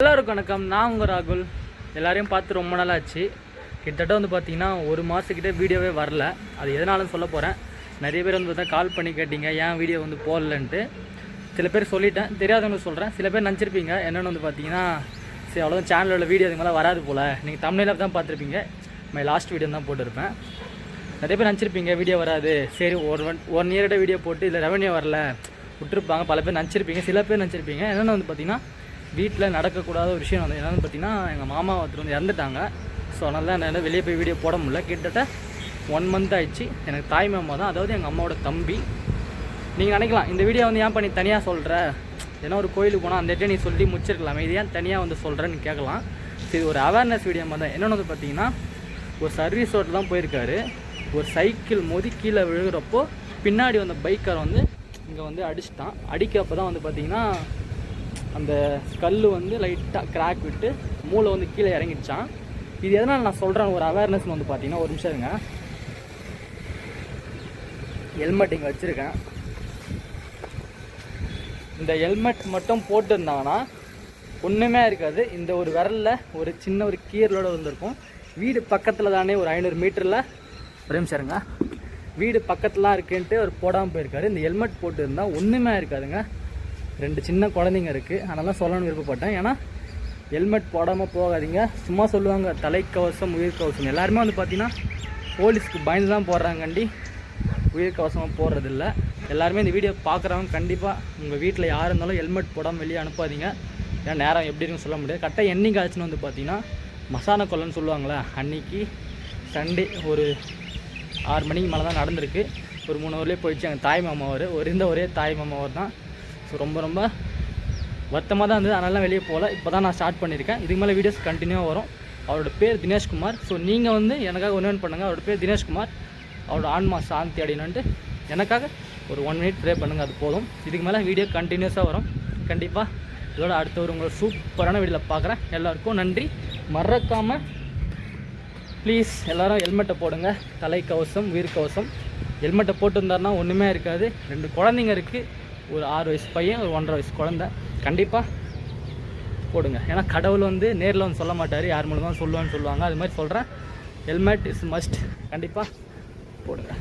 எல்லாருக்கும் வணக்கம். நான் உங்கள் ராகுல். எல்லாரையும் பார்த்து ரொம்ப நாள் ஆச்சு. கிட்டத்தட்ட வந்து பார்த்தீங்கன்னா ஒரு மாதத்துக்கிட்டே வீடியோவே வரல. அது எதனாலும் சொல்ல போகிறேன். நிறைய பேர் வந்து பார்த்தா கால் பண்ணி கேட்டிங்க ஏன் வீடியோ வந்து போடலன்ட்டு. சில பேர் சொல்லிட்டேன், தெரியாதவங்க சொல்கிறேன். சில பேர் நினச்சிருப்பீங்க என்னென்னு வந்து பார்த்தீங்கன்னா சரி அவ்வளோதான் சேனலோட வீடியோ அதுக்கு மேலே வராது போல், நீங்கள் தமிழில் தான் பார்த்துருப்பீங்க. மை லாஸ்ட் வீடியோ தான் போட்டிருப்பேன். நிறைய பேர் நினச்சிருப்பீங்க வீடியோ வராது, சரி ஒன் இயரோட வீடியோ போட்டு இதில் ரெவன்யூ வரல விட்டுருப்பாங்க. பல பேர் நினச்சிருப்பீங்க. சில பேர் நினச்சிருப்பீங்க என்னென்னு வந்து பார்த்தீங்கன்னா வீட்டில் நடக்கக்கூடாத ஒரு விஷயம் வந்து என்னென்னு பார்த்தீங்கன்னா எங்கள் மாமா ஒருத்தர் வந்து இறந்துட்டாங்க. ஸோ அதனால தான் என்னால் வெளியே போய் வீடியோ போட முடியல. கிட்டத்தட்ட 1 மந்த் ஆயிடுச்சு. எனக்கு தாய் மாமா தான், அதாவது எங்கள் அம்மாவோட தம்பி. நீங்கள் நினைக்கலாம் இந்த வீடியோ வந்து ஏன் பண்ணி தனியாக சொல்கிற, ஏன்னா ஒரு கோயிலுக்கு போனால் அந்த இடத்துல நீ சொல்லி முடிச்சிருக்கலாமே, இது ஏன் தனியாக வந்து சொல்கிறேன்னு கேட்கலாம். சரி, ஒரு அவேர்னஸ் வீடியோ மாதிரி தான். என்னென்னு வந்து பார்த்தீங்கன்னா ஒரு சர்வீஸ் ரோட்டில் தான் போயிருக்காரு. ஒரு சைக்கிள் மோதி கீழே விழுகிறப்போ பின்னாடி வந்த பைக்கர் வந்து இங்கே வந்து அடிச்சிட்டான். அடிக்கிறப்போ தான் வந்து பார்த்திங்கன்னா அந்த ஸ்கல் வந்து லைட்டாக கிராக் விட்டு மூளை வந்து கீழே இறங்கிடுச்சான். இது எதனால் நான் சொல்கிறேன் ஒரு அவேர்னஸ்னு வந்து பார்த்தீங்கன்னா, ஒரு நிமிஷம் இருங்க. ஹெல்மெட் இங்கே வச்சுருக்கேன். இந்த ஹெல்மெட் மட்டும் போட்டுருந்தாங்கன்னா ஒன்றுமே இருக்காது. இந்த ஒரு விரலில் ஒரு சின்ன ஒரு கீரலோடு வந்திருக்கும். வீடு பக்கத்தில் தானே, ஒரு 500 மீட்டரில். ஒரு நிமிஷம் இருங்க. வீடு பக்கத்துலாம் இருக்குன்ட்டு அவர் போடாமல் போயிருக்காரு. இந்த ஹெல்மெட் போட்டு இருந்தால் ஒன்றுமே இருக்காதுங்க. 2 சின்ன குழந்தைங்க இருக்குது, அதனால சொல்லணும்னு விருப்பப்பட்டேன். ஏன்னா ஹெல்மெட் போடாமல் போகாதீங்க. சும்மா சொல்லுவாங்க தலைக்கவசம் உயிர்கவசம். எல்லாருமே வந்து பார்த்தீங்கன்னா போலீஸ்க்கு பயந்து தான் போடுறாங்கண்டி உயிர்கவசமாக போடுறதில்ல. எல்லாருமே இந்த வீடியோ பார்க்குறவங்க கண்டிப்பாக உங்கள் வீட்டில் யார் இருந்தாலும் ஹெல்மெட் போடாமல் வெளியே அனுப்பாதீங்க. ஏன்னா நேரம் எப்படி இருக்குன்னு சொல்ல முடியாது. கரெக்டாக என்னைக்கு ஆச்சுன்னு வந்து பார்த்தீங்கன்னா மசான கொல்லைன்னு சொல்லுவாங்களே, அன்றைக்கி சண்டே ஒரு 6 மணிக்கு மேலே தான் நடந்திருக்கு. ஒரு 3 ஊர்லேயே போயிடுச்சு. எங்கள் தாய் மாமாவர் ஒரே தாய் மாமாவர் தான். ஸோ ரொம்ப ரொம்ப வருத்தமாக தான் இருந்தது. அதனால வெளியே போகல. இப்போ தான் நான் ஸ்டார்ட் பண்ணியிருக்கேன். இதுக்கு மேலே வீடியோஸ் கண்டினியூவாக வரும். அவரோட பேர் தினேஷ்குமார். ஸோ நீங்கள் வந்து எனக்காக ஒன்று பண்ணுங்கள். அவரோட பேர் தினேஷ்குமார். அவரோட ஆன்மா சாந்தி அடையணுன்ட்டு எனக்காக ஒரு 1 மினிட் ப்ரே பண்ணுங்கள், அது போதும். இதுக்கு மேலே வீடியோ கண்டினியூஸாக வரும். கண்டிப்பாக இதோட அடுத்த ஒரு உங்களை சூப்பரான வீடியோவில் பார்க்குறேன். எல்லாருக்கும் நன்றி. மறக்காமல் ப்ளீஸ் எல்லோரும் ஹெல்மெட்டை போடுங்க. தலைக்கவசம் உயிர்கவசம். ஹெல்மெட்டை போட்டுருந்தாருன்னா ஒன்றுமே இருக்காது. 2 குழந்தைங்க இருக்குது. ஒரு 6 வயசு பையன், ஒரு 1.5 வயசு குழந்தை. கண்டிப்பாக போடுங்க. ஏன்னா கடவுள் வந்து நேரில் வந்து சொல்ல மாட்டார், யார் மூலம் தான் சொல்லுவான்னு சொல்லுவாங்க. அது மாதிரி சொல்கிறேன். Helmet is must. கண்டிப்பாக போடுங்க.